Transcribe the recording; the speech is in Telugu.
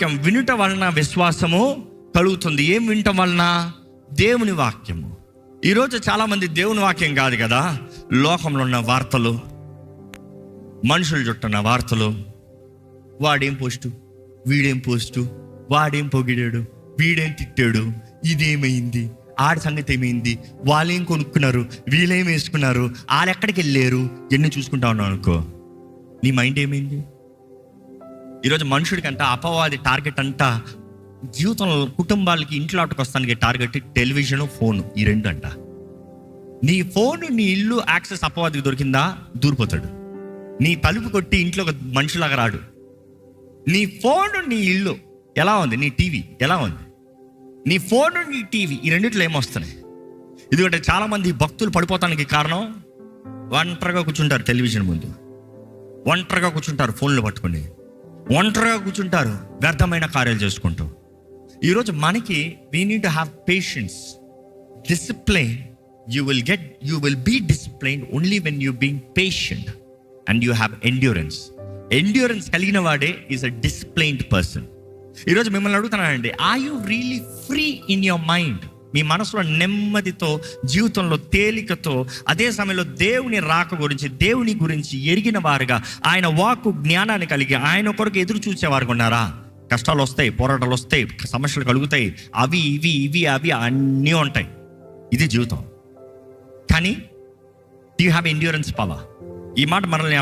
వాక్యం వినుట వలన విశ్వాసము కలుగుతుంది. ఏం వినటం వలన? దేవుని వాక్యము. ఈరోజు చాలామంది దేవుని వాక్యం కాదు కదా, లోకంలో ఉన్న వార్తలు, మనుషులు చుట్టున్న వార్తలు, వాడేం పోస్టు, వీడేం పోస్టు, వాడేం పొగిడాడు, వీడేం తిట్టాడు, ఇదేమైంది, ఆడి సంగతి ఏమైంది, వాళ్ళేం కొనుక్కున్నారు, వీళ్ళేం వేసుకున్నారు, వాళ్ళెక్కడికి వెళ్ళారు, ఎన్ని చూసుకుంటా ఉన్నావు అనుకో, నీ మైండ్ ఏమైంది? ఈరోజు మనుషుడికి అంట అపవాది టార్గెట్ అంట జీవితంలో, కుటుంబాలకి, ఇంట్లో అటుకొస్తానికి టార్గెట్ టెలివిజన్, ఫోన్, ఈ రెండు అంట. నీ ఫోన్, నీ ఇల్లు యాక్సెస్ అపవాదికి దొరికిందా, దూరిపోతాడు. నీ తలుపు కొట్టి ఇంట్లో ఒక మనిషిలాగా రాడు. నీ ఫోన్, నీ ఇల్లు ఎలా ఉంది, నీ టీవీ ఎలా ఉంది, నీ ఫోన్, నీ టీవీ, ఈ రెండిట్లో ఏమొస్తున్నాయి? ఎందుకంటే చాలామంది భక్తులు పడిపోతానికి కారణం, ఒంటరిగా కూర్చుంటారు టెలివిజన్ ముందు, ఒంటరిగా కూర్చుంటారు ఫోన్లు పట్టుకుని, ఒంటరిగా కూర్చుంటారు వ్యర్థమైన కార్యాలు చేసుకుంటూ. ఈరోజు మనకి we need to have patience, discipline. You will be discipline only when you being patient and you have endurance. Endurance కలిగిన వాడే ఈజ్ అ డిసిప్లైన్డ్ పర్సన్. ఈరోజు మిమ్మల్ని అడుగుతున్నానండి, are you really free in your mind? మీ మనసులో నెమ్మదితో, జీవితంలో తేలికతో, అదే సమయంలో దేవుని రాక గురించి, దేవుని గురించి ఎరిగిన వారుగా, ఆయన వాక్కు జ్ఞానాన్ని కలిగి ఆయన కొరకు ఎదురు చూసేవారు ఉన్నారా? కష్టాలు వస్తాయి, పోరాటాలు వస్తాయి, సమస్యలు కలుగుతాయి, అవి ఇవి అన్నీ ఉంటాయి. ఇది జీవితం. కానీ do you have endurance power? ఈ మాట మనల్ని